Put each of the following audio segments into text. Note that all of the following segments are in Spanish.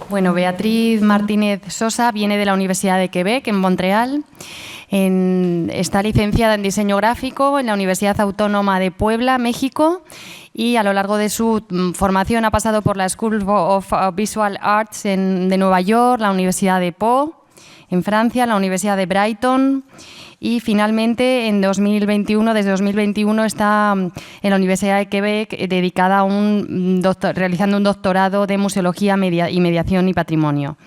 Bueno, Beatriz Martínez Sosa viene de la Universidad de Quebec, en Montreal. Está licenciada en Diseño Gráfico en la Universidad Autónoma de Puebla, México, y a lo largo de su formación ha pasado por la School of Visual Arts de Nueva York, la Universidad de Po, en Francia, la Universidad de Brighton, y finalmente desde 2021 está en la Universidad de Quebec dedicada a realizando un doctorado de Museología y Mediación y Patrimonio.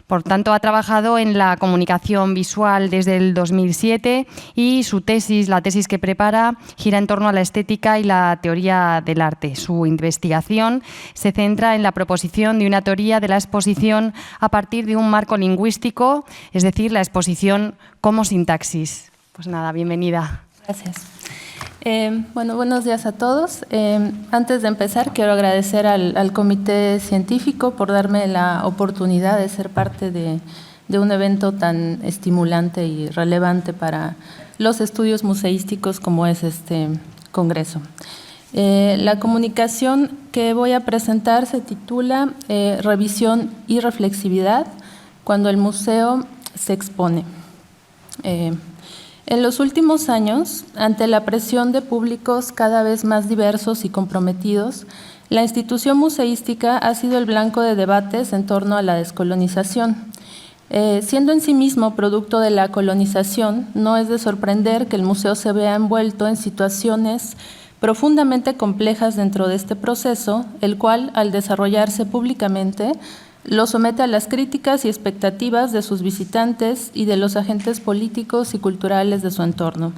Por tanto, ha trabajado en la comunicación visual desde el 2007 y la tesis que prepara, gira en torno a la estética y la teoría del arte. Su investigación se centra en la proposición de una teoría de la exposición a partir de un marco lingüístico, es decir, la exposición como sintaxis. Pues nada, bienvenida. Gracias. Bueno, buenos días a todos. Antes de empezar, quiero agradecer al Comité Científico por darme la oportunidad de ser parte de un evento tan estimulante y relevante para los estudios museísticos como es este congreso. La comunicación que voy a presentar se titula Revisión y reflexividad cuando el museo se expone. En los últimos años, ante la presión de públicos cada vez más diversos y comprometidos, la institución museística ha sido el blanco de debates en torno a la descolonización. Siendo en sí mismo producto de la colonización, no es de sorprender que el museo se vea envuelto en situaciones profundamente complejas dentro de este proceso, el cual, al desarrollarse públicamente, lo somete a las críticas y expectativas de sus visitantes y de los agentes políticos y culturales de su entorno.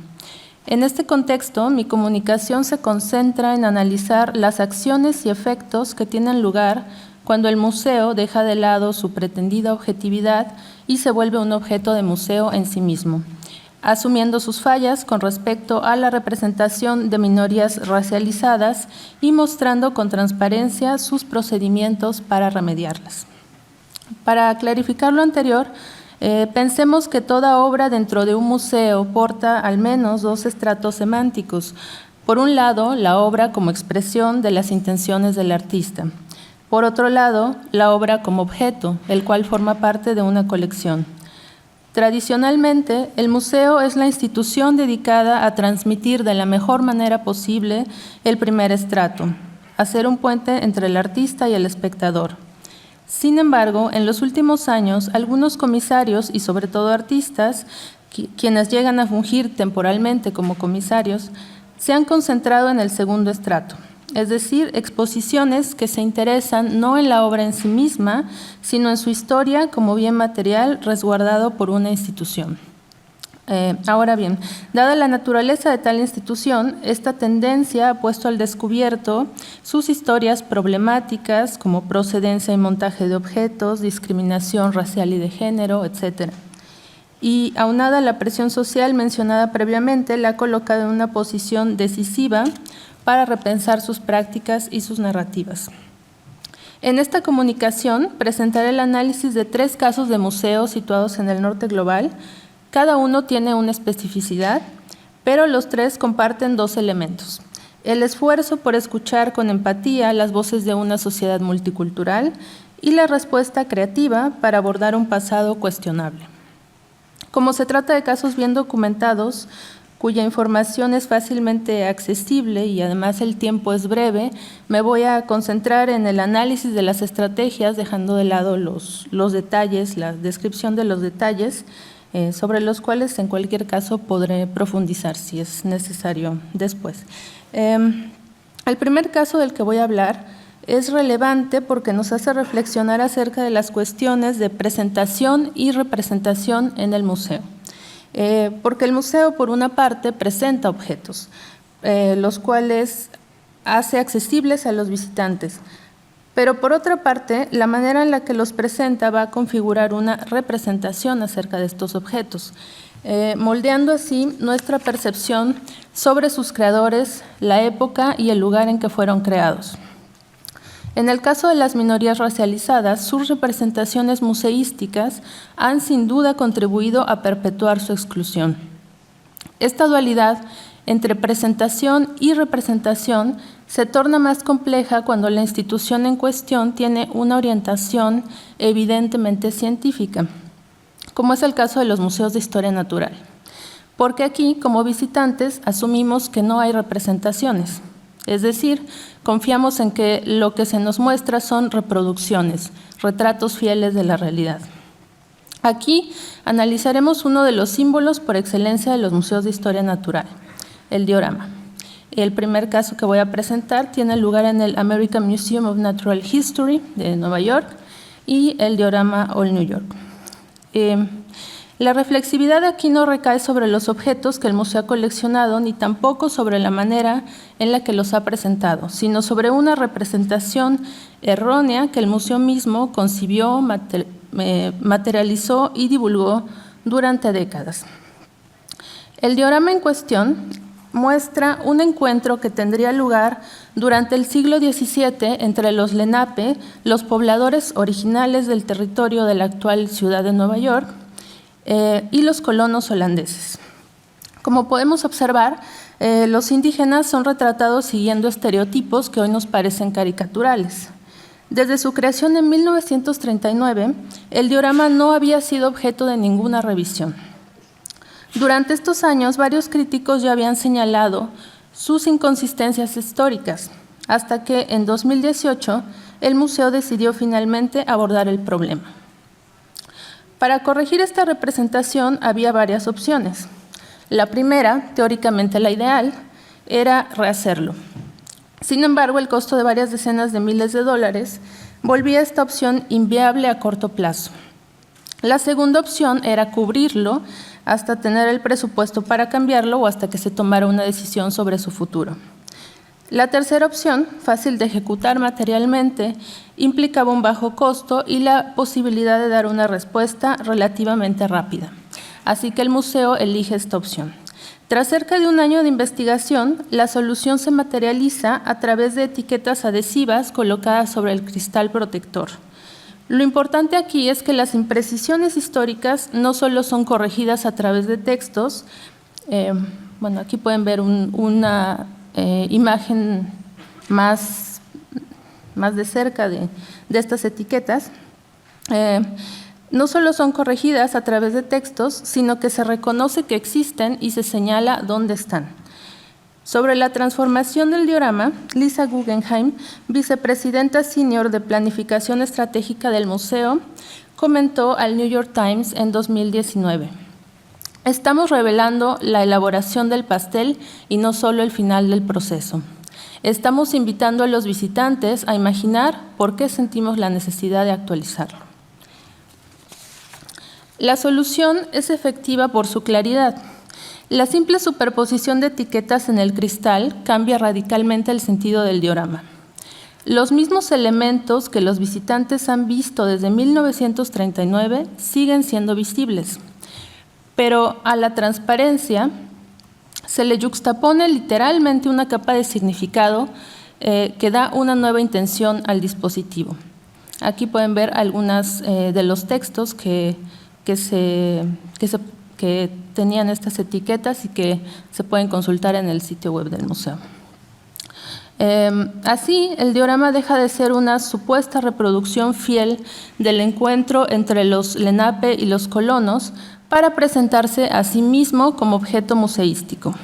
En este contexto, mi comunicación se concentra en analizar las acciones y efectos que tienen lugar cuando el museo deja de lado su pretendida objetividad y se vuelve un objeto de museo en sí mismo, asumiendo sus fallas con respecto a la representación de minorías racializadas y mostrando con transparencia sus procedimientos para remediarlas. Para clarificar lo anterior, pensemos que toda obra dentro de un museo porta al menos dos estratos semánticos. Por un lado, la obra como expresión de las intenciones del artista. Por otro lado, la obra como objeto, el cual forma parte de una colección. Tradicionalmente, el museo es la institución dedicada a transmitir de la mejor manera posible el primer estrato, hacer un puente entre el artista y el espectador. Sin embargo, en los últimos años, algunos comisarios y sobre todo artistas, quienes llegan a fungir temporalmente como comisarios, se han concentrado en el segundo estrato, es decir, exposiciones que se interesan no en la obra en sí misma, sino en su historia como bien material resguardado por una institución. Ahora bien, dada la naturaleza de tal institución, esta tendencia ha puesto al descubierto sus historias problemáticas como procedencia y montaje de objetos, discriminación racial y de género, etc. Y aunada a la presión social mencionada previamente, la ha colocado en una posición decisiva para repensar sus prácticas y sus narrativas. En esta comunicación presentaré el análisis de 3 casos de museos situados en el norte global. Cada uno tiene una especificidad, pero los 3 comparten 2 elementos. El esfuerzo por escuchar con empatía las voces de una sociedad multicultural y la respuesta creativa para abordar un pasado cuestionable. Como se trata de casos bien documentados, cuya información es fácilmente accesible y además el tiempo es breve, me voy a concentrar en el análisis de las estrategias, dejando de lado los detalles, la descripción de los detalles, sobre los cuales en cualquier caso podré profundizar si es necesario después. El primer caso del que voy a hablar es relevante porque nos hace reflexionar acerca de las cuestiones de presentación y representación en el museo. Porque el museo, por una parte, presenta objetos, los cuales hace accesibles a los visitantes. Pero por otra parte, la manera en la que los presenta va a configurar una representación acerca de estos objetos, moldeando así nuestra percepción sobre sus creadores, la época y el lugar en que fueron creados. En el caso de las minorías racializadas, sus representaciones museísticas han sin duda contribuido a perpetuar su exclusión. Esta dualidad entre presentación y representación se torna más compleja cuando la institución en cuestión tiene una orientación evidentemente científica, como es el caso de los museos de historia natural. Porque aquí, como visitantes, asumimos que no hay representaciones, es decir, confiamos en que lo que se nos muestra son reproducciones, retratos fieles de la realidad. Aquí analizaremos uno de los símbolos por excelencia de los museos de historia natural, el diorama. El primer caso que voy a presentar tiene lugar en el American Museum of Natural History de Nueva York y el diorama All New York. La reflexividad aquí no recae sobre los objetos que el museo ha coleccionado, ni tampoco sobre la manera en la que los ha presentado, sino sobre una representación errónea que el museo mismo concibió, materializó y divulgó durante décadas. El diorama en cuestión muestra un encuentro que tendría lugar durante el siglo XVII entre los Lenape, los pobladores originales del territorio de la actual ciudad de Nueva York, y los colonos holandeses. Como podemos observar, los indígenas son retratados siguiendo estereotipos que hoy nos parecen caricaturales. Desde su creación en 1939, el diorama no había sido objeto de ninguna revisión. Durante estos años, varios críticos ya habían señalado sus inconsistencias históricas, hasta que en 2018 el museo decidió finalmente abordar el problema. Para corregir esta representación había varias opciones. La primera, teóricamente la ideal, era rehacerlo. Sin embargo, el costo de varias decenas de miles de dólares volvía esta opción inviable a corto plazo. La segunda opción era cubrirlo hasta tener el presupuesto para cambiarlo o hasta que se tomara una decisión sobre su futuro. La tercera opción, fácil de ejecutar materialmente, implicaba un bajo costo y la posibilidad de dar una respuesta relativamente rápida. Así que el museo elige esta opción. Tras cerca de un año de investigación, la solución se materializa a través de etiquetas adhesivas colocadas sobre el cristal protector. Lo importante aquí es que las imprecisiones históricas no solo son corregidas a través de textos, aquí pueden ver una imagen más de cerca de estas etiquetas, no solo son corregidas a través de textos, sino que se reconoce que existen y se señala dónde están. Sobre la transformación del diorama, Lisa Guggenheim, vicepresidenta senior de Planificación Estratégica del museo, comentó al New York Times en 2019: «Estamos revelando la elaboración del pastel y no solo el final del proceso. Estamos invitando a los visitantes a imaginar por qué sentimos la necesidad de actualizarlo». La solución es efectiva por su claridad. La simple superposición de etiquetas en el cristal cambia radicalmente el sentido del diorama. Los mismos elementos que los visitantes han visto desde 1939 siguen siendo visibles, pero a la transparencia se le yuxtapone literalmente una capa de significado que da una nueva intención al dispositivo. Aquí pueden ver algunos de los textos que tenían estas etiquetas y que se pueden consultar en el sitio web del museo. Así, el diorama deja de ser una supuesta reproducción fiel del encuentro entre los Lenape y los colonos para presentarse a sí mismo como objeto museístico.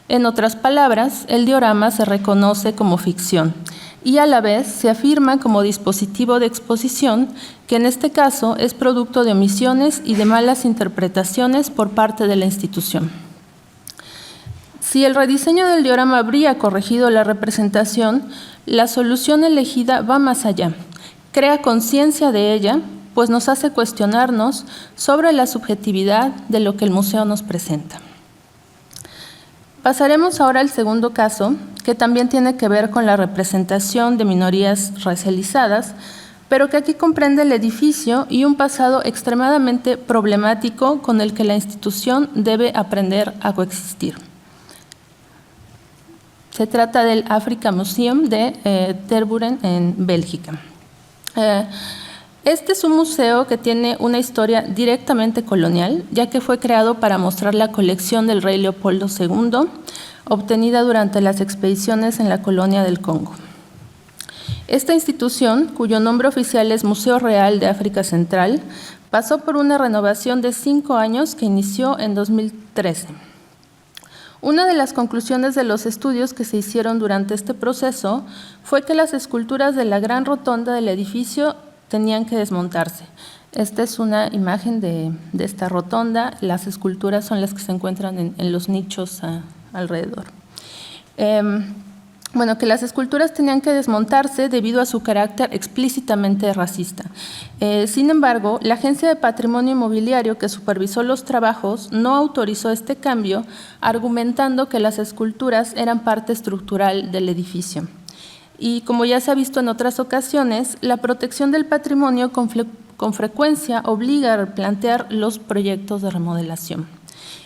En otras palabras, el diorama se reconoce como ficción y a la vez se afirma como dispositivo de exposición, que en este caso es producto de omisiones y de malas interpretaciones por parte de la institución. Si el rediseño del diorama habría corregido la representación, la solución elegida va más allá, crea conciencia de ella, pues nos hace cuestionarnos sobre la subjetividad de lo que el museo nos presenta. Pasaremos ahora al segundo caso, que también tiene que ver con la representación de minorías racializadas, pero que aquí comprende el edificio y un pasado extremadamente problemático con el que la institución debe aprender a coexistir. Se trata del Afrika Museum de Tervuren, en Bélgica. Este es un museo que tiene una historia directamente colonial, ya que fue creado para mostrar la colección del rey Leopoldo II, obtenida durante las expediciones en la colonia del Congo. Esta institución, cuyo nombre oficial es Museo Real de África Central, pasó por una renovación de 5 años que inició en 2013. Una de las conclusiones de los estudios que se hicieron durante este proceso fue que las esculturas de la gran rotonda del edificio tenían que desmontarse. Esta es una imagen de esta rotonda. Las esculturas son las que se encuentran en los nichos alrededor. Que las esculturas tenían que desmontarse debido a su carácter explícitamente racista. Sin embargo, la Agencia de Patrimonio Inmobiliario que supervisó los trabajos no autorizó este cambio, argumentando que las esculturas eran parte estructural del edificio. Y como ya se ha visto en otras ocasiones, la protección del patrimonio con frecuencia obliga a replantear los proyectos de remodelación.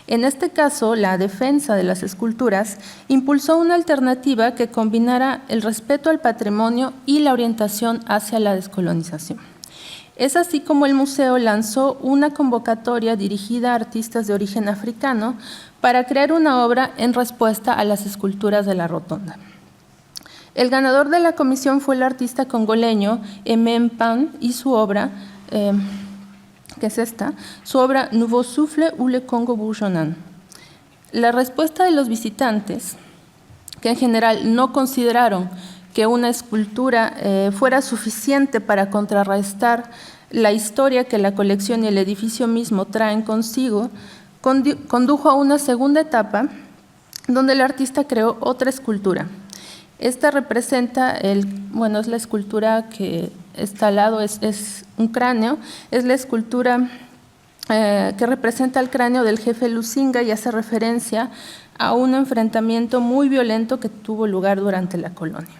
En este caso, la defensa de las esculturas impulsó una alternativa que combinara el respeto al patrimonio y la orientación hacia la descolonización. Es así como el museo lanzó una convocatoria dirigida a artistas de origen africano para crear una obra en respuesta a las esculturas de la rotonda. El ganador de la comisión fue el artista congoleño Aimé Mpan y su obra, que es esta, su obra Nouveau Souffle ou le Congo bourgeonnant. La respuesta de los visitantes, que en general no consideraron que una escultura fuera suficiente para contrarrestar la historia que la colección y el edificio mismo traen consigo, condujo a una segunda etapa donde el artista creó otra escultura. Esta representa, es la escultura que está al lado, es un cráneo, es la escultura que representa el cráneo del jefe Lusinga y hace referencia a un enfrentamiento muy violento que tuvo lugar durante la colonia.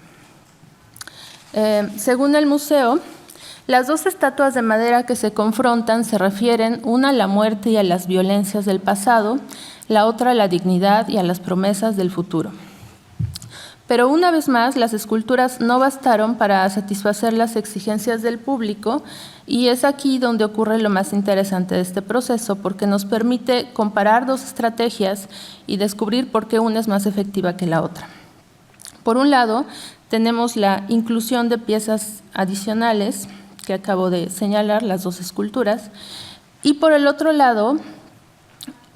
Según el museo, las dos estatuas de madera que se confrontan se refieren, una a la muerte y a las violencias del pasado, la otra a la dignidad y a las promesas del futuro. Pero una vez más, las esculturas no bastaron para satisfacer las exigencias del público y es aquí donde ocurre lo más interesante de este proceso, porque nos permite comparar dos estrategias y descubrir por qué una es más efectiva que la otra. Por un lado, tenemos la inclusión de piezas adicionales, que acabo de señalar, las dos esculturas, y por el otro lado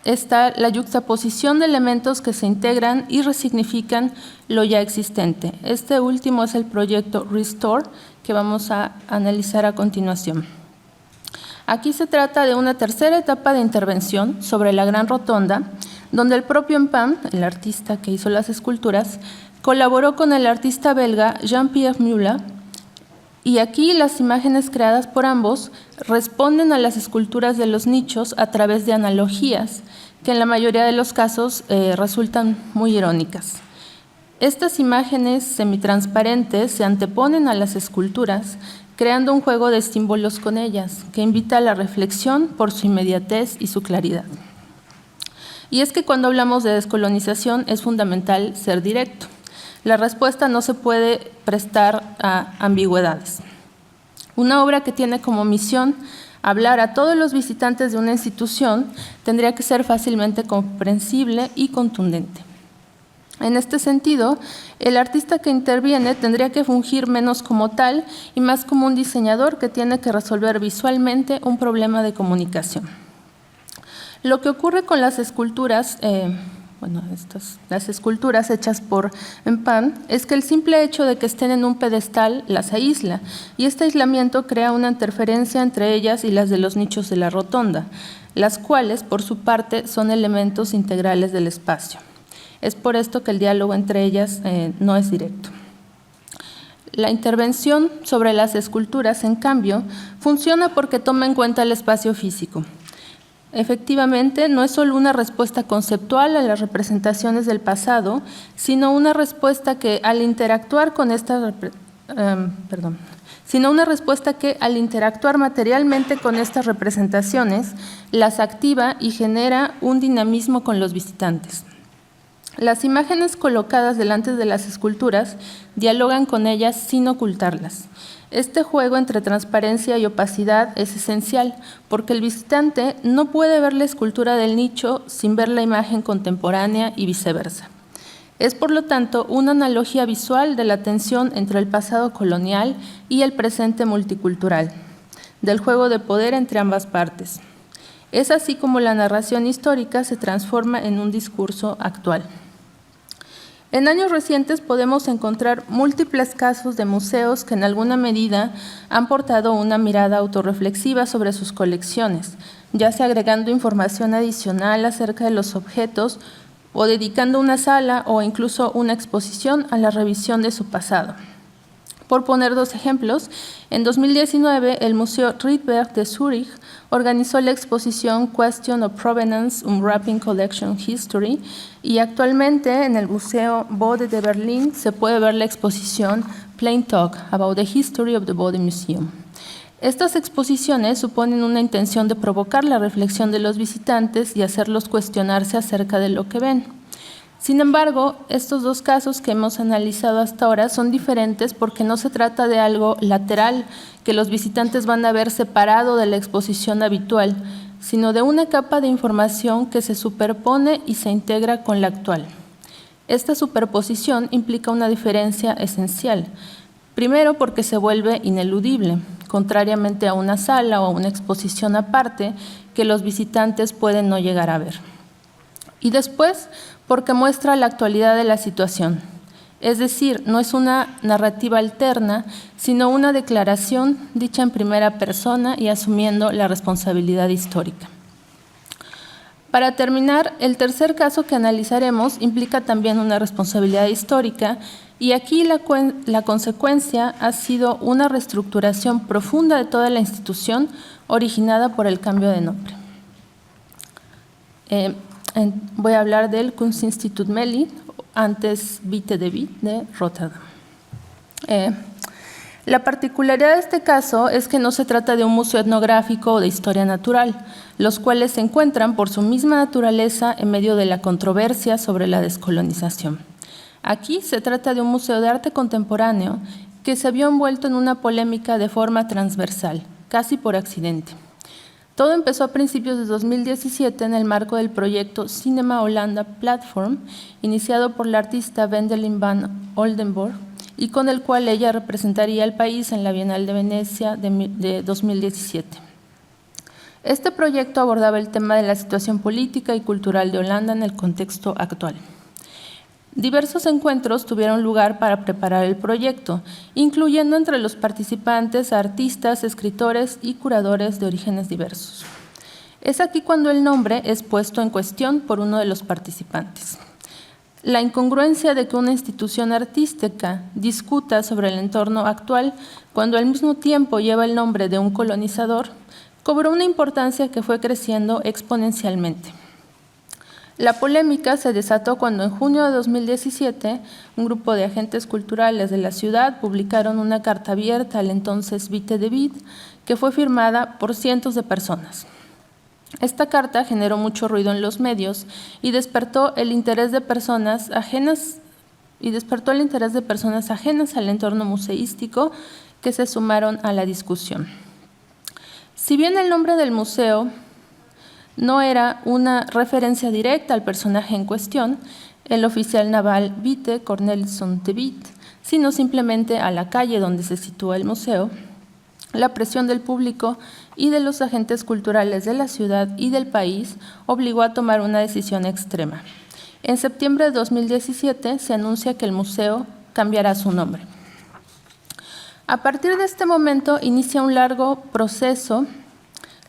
está la yuxtaposición de elementos que se integran y resignifican lo ya existente. Este último es el proyecto Restore, que vamos a analizar a continuación. Aquí se trata de una tercera etapa de intervención sobre la Gran Rotonda, donde el propio Mpan, el artista que hizo las esculturas, colaboró con el artista belga Jean-Pierre Mula, y aquí las imágenes creadas por ambos responden a las esculturas de los nichos a través de analogías, que en la mayoría de los casos resultan muy irónicas. Estas imágenes semitransparentes se anteponen a las esculturas, creando un juego de símbolos con ellas, que invita a la reflexión por su inmediatez y su claridad. Y es que cuando hablamos de descolonización es fundamental ser directo. La respuesta no se puede prestar a ambigüedades. Una obra que tiene como misión hablar a todos los visitantes de una institución tendría que ser fácilmente comprensible y contundente. En este sentido, el artista que interviene tendría que fungir menos como tal y más como un diseñador que tiene que resolver visualmente un problema de comunicación. Lo que ocurre con las esculturas, las esculturas hechas por Mpan, es que el simple hecho de que estén en un pedestal las aísla, y este aislamiento crea una interferencia entre ellas y las de los nichos de la rotonda, las cuales, por su parte, son elementos integrales del espacio. Es por esto que el diálogo entre ellas no es directo. La intervención sobre las esculturas, en cambio, funciona porque toma en cuenta el espacio físico. Efectivamente, no es solo una respuesta conceptual a las representaciones del pasado, sino una respuesta que al interactuar materialmente con estas representaciones, las activa y genera un dinamismo con los visitantes. Las imágenes colocadas delante de las esculturas dialogan con ellas sin ocultarlas. Este juego entre transparencia y opacidad es esencial porque el visitante no puede ver la escultura del nicho sin ver la imagen contemporánea y viceversa. Es, por lo tanto, una analogía visual de la tensión entre el pasado colonial y el presente multicultural, del juego de poder entre ambas partes. Es así como la narración histórica se transforma en un discurso actual. En años recientes podemos encontrar múltiples casos de museos que en alguna medida han portado una mirada autorreflexiva sobre sus colecciones, ya sea agregando información adicional acerca de los objetos o dedicando una sala o incluso una exposición a la revisión de su pasado. Por poner dos ejemplos, en 2019 el Museo Rydberg de Zúrich organizó la exposición Question of Provenance Unwrapping Collection History y actualmente en el Museo Bode de Berlín se puede ver la exposición Plain Talk About the History of the Bode Museum. Estas exposiciones suponen una intención de provocar la reflexión de los visitantes y hacerlos cuestionarse acerca de lo que ven. Sin embargo, estos dos casos que hemos analizado hasta ahora son diferentes porque no se trata de algo lateral que los visitantes van a ver separado de la exposición habitual, sino de una capa de información que se superpone y se integra con la actual. Esta superposición implica una diferencia esencial. Primero, porque se vuelve ineludible, contrariamente a una sala o a una exposición aparte que los visitantes pueden no llegar a ver. Y después, porque muestra la actualidad de la situación. Es decir, no es una narrativa alterna, sino una declaración dicha en primera persona y asumiendo la responsabilidad histórica. Para terminar, el tercer caso que analizaremos implica también una responsabilidad histórica y aquí la consecuencia ha sido una reestructuración profunda de toda la institución originada por el cambio de nombre. Voy a hablar del Kunstinstitut Melli, antes Witte de Witt de Rotterdam. La particularidad de este caso es que no se trata de un museo etnográfico o de historia natural, los cuales se encuentran por su misma naturaleza en medio de la controversia sobre la descolonización. Aquí se trata de un museo de arte contemporáneo que se vio envuelto en una polémica de forma transversal, casi por accidente. Todo empezó a principios de 2017 en el marco del proyecto Cinema Hollanda Platform, iniciado por la artista Wendelin van Oldenburg, y con el cual ella representaría al país en la Bienal de Venecia de 2017. Este proyecto abordaba el tema de la situación política y cultural de Holanda en el contexto actual. Diversos encuentros tuvieron lugar para preparar el proyecto, incluyendo entre los participantes a artistas, escritores y curadores de orígenes diversos. Es aquí cuando el nombre es puesto en cuestión por uno de los participantes. La incongruencia de que una institución artística discuta sobre el entorno actual cuando al mismo tiempo lleva el nombre de un colonizador cobró una importancia que fue creciendo exponencialmente. La polémica se desató cuando en junio de 2017 un grupo de agentes culturales de la ciudad publicaron una carta abierta al entonces Witte de Witt que fue firmada por cientos de personas. Esta carta generó mucho ruido en los medios y despertó el interés de personas ajenas al entorno museístico que se sumaron a la discusión. Si bien el nombre del museo no era una referencia directa al personaje en cuestión, el oficial naval Witte Cornelisson de Witt, sino simplemente a la calle donde se sitúa el museo, la presión del público y de los agentes culturales de la ciudad y del país obligó a tomar una decisión extrema. En septiembre de 2017 se anuncia que el museo cambiará su nombre. A partir de este momento inicia un largo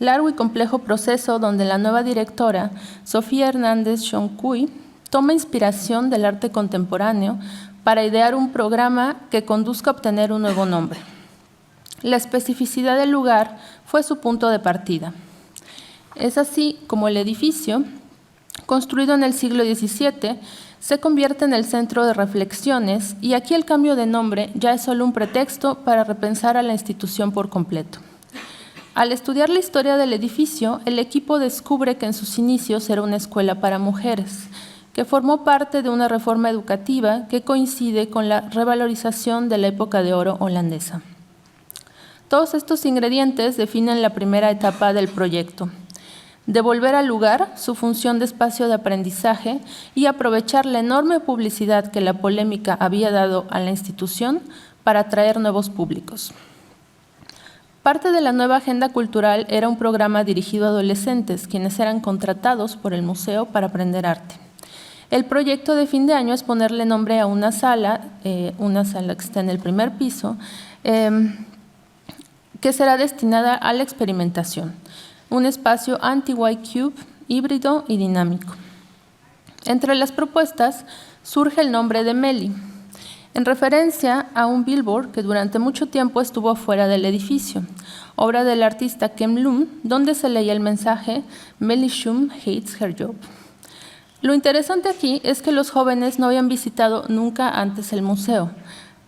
y complejo proceso donde la nueva directora, Sofía Hernández Xoncuy, toma inspiración del arte contemporáneo para idear un programa que conduzca a obtener un nuevo nombre. La especificidad del lugar fue su punto de partida. Es así como el edificio, construido en el siglo XVII, se convierte en el centro de reflexiones y aquí el cambio de nombre ya es solo un pretexto para repensar a la institución por completo. Al estudiar la historia del edificio, el equipo descubre que en sus inicios era una escuela para mujeres, que formó parte de una reforma educativa que coincide con la revalorización de la época de oro holandesa. Todos estos ingredientes definen la primera etapa del proyecto. devolver al lugar su función de espacio de aprendizaje y aprovechar la enorme publicidad que la polémica había dado a la institución para atraer nuevos públicos. Parte de la nueva agenda cultural era un programa dirigido a adolescentes, quienes eran contratados por el museo para aprender arte. El proyecto de fin de año es ponerle nombre a una sala que está en el primer piso, que será destinada a la experimentación, un espacio anti-white cube, híbrido y dinámico. Entre las propuestas surge el nombre de Meli, en referencia a un billboard que durante mucho tiempo estuvo fuera del edificio, obra del artista Ken Bloom, donde se leía el mensaje "Meli Shum hates her job". Lo interesante aquí es que los jóvenes no habían visitado nunca antes el museo,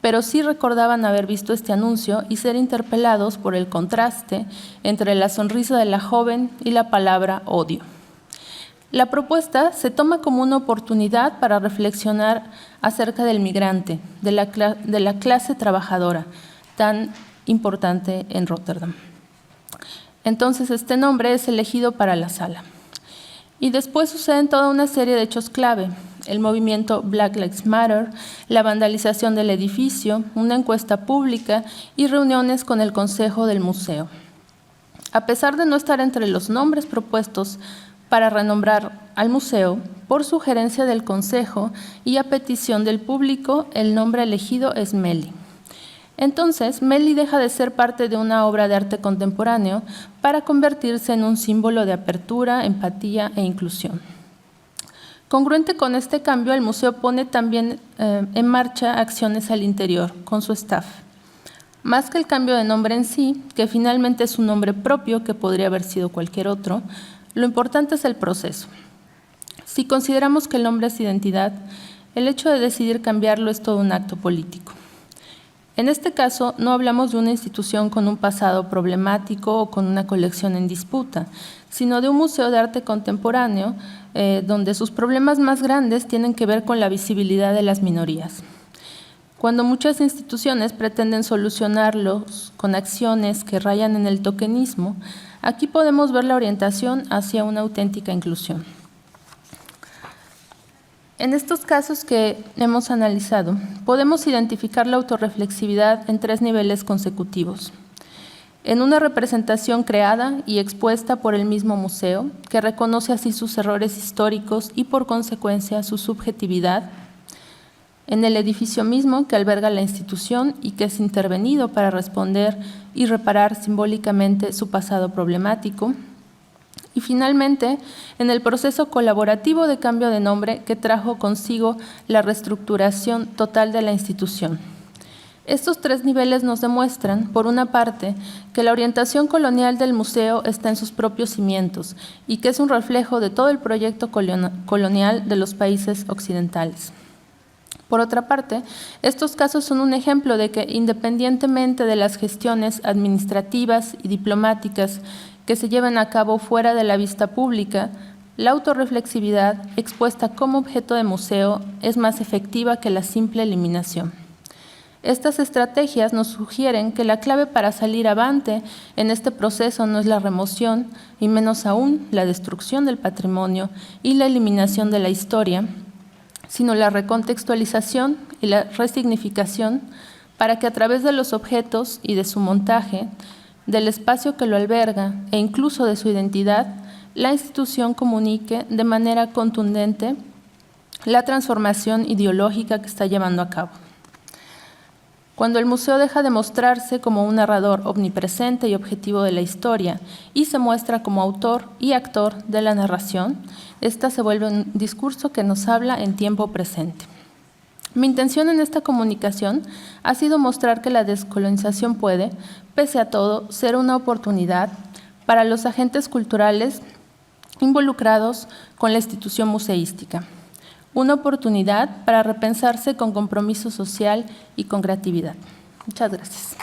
pero sí recordaban haber visto este anuncio y ser interpelados por el contraste entre la sonrisa de la joven y la palabra odio. La propuesta se toma como una oportunidad para reflexionar acerca del migrante, de la clase trabajadora, tan importante en Róterdam. Entonces, este nombre es elegido para la sala. Y después suceden toda una serie de hechos clave: el movimiento Black Lives Matter, la vandalización del edificio, una encuesta pública y reuniones con el consejo del museo. A pesar de no estar entre los nombres propuestos para renombrar al museo, por sugerencia del consejo y a petición del público, el nombre elegido es Meli. Entonces, Meli deja de ser parte de una obra de arte contemporáneo para convertirse en un símbolo de apertura, empatía e inclusión. Congruente con este cambio, el museo pone también en marcha acciones al interior, con su staff. Más que el cambio de nombre en sí, que finalmente es un nombre propio que podría haber sido cualquier otro, lo importante es el proceso. Si consideramos que el nombre es identidad, el hecho de decidir cambiarlo es todo un acto político. En este caso, no hablamos de una institución con un pasado problemático o con una colección en disputa, sino de un museo de arte contemporáneo donde sus problemas más grandes tienen que ver con la visibilidad de las minorías. Cuando muchas instituciones pretenden solucionarlos con acciones que rayan en el tokenismo, aquí podemos ver la orientación hacia una auténtica inclusión. En estos casos que hemos analizado, podemos identificar la autorreflexividad en 3 niveles consecutivos. En una representación creada y expuesta por el mismo museo, que reconoce así sus errores históricos y por consecuencia su subjetividad. En el edificio mismo que alberga la institución y que es intervenido para responder y reparar simbólicamente su pasado problemático. Y finalmente, en el proceso colaborativo de cambio de nombre que trajo consigo la reestructuración total de la institución. Estos 3 niveles nos demuestran, por una parte, que la orientación colonial del museo está en sus propios cimientos y que es un reflejo de todo el proyecto colonial de los países occidentales. Por otra parte, estos casos son un ejemplo de que, independientemente de las gestiones administrativas y diplomáticas que se lleven a cabo fuera de la vista pública, la autorreflexividad, expuesta como objeto de museo, es más efectiva que la simple eliminación. Estas estrategias nos sugieren que la clave para salir avante en este proceso no es la remoción, y menos aún la destrucción del patrimonio y la eliminación de la historia, sino la recontextualización y la resignificación para que a través de los objetos y de su montaje, del espacio que lo alberga e incluso de su identidad, la institución comunique de manera contundente la transformación ideológica que está llevando a cabo. Cuando el museo deja de mostrarse como un narrador omnipresente y objetivo de la historia y se muestra como autor y actor de la narración, esta se vuelve un discurso que nos habla en tiempo presente. Mi intención en esta comunicación ha sido mostrar que la descolonización puede, pese a todo, ser una oportunidad para los agentes culturales involucrados con la institución museística. Una oportunidad para repensarse con compromiso social y con creatividad. Muchas gracias.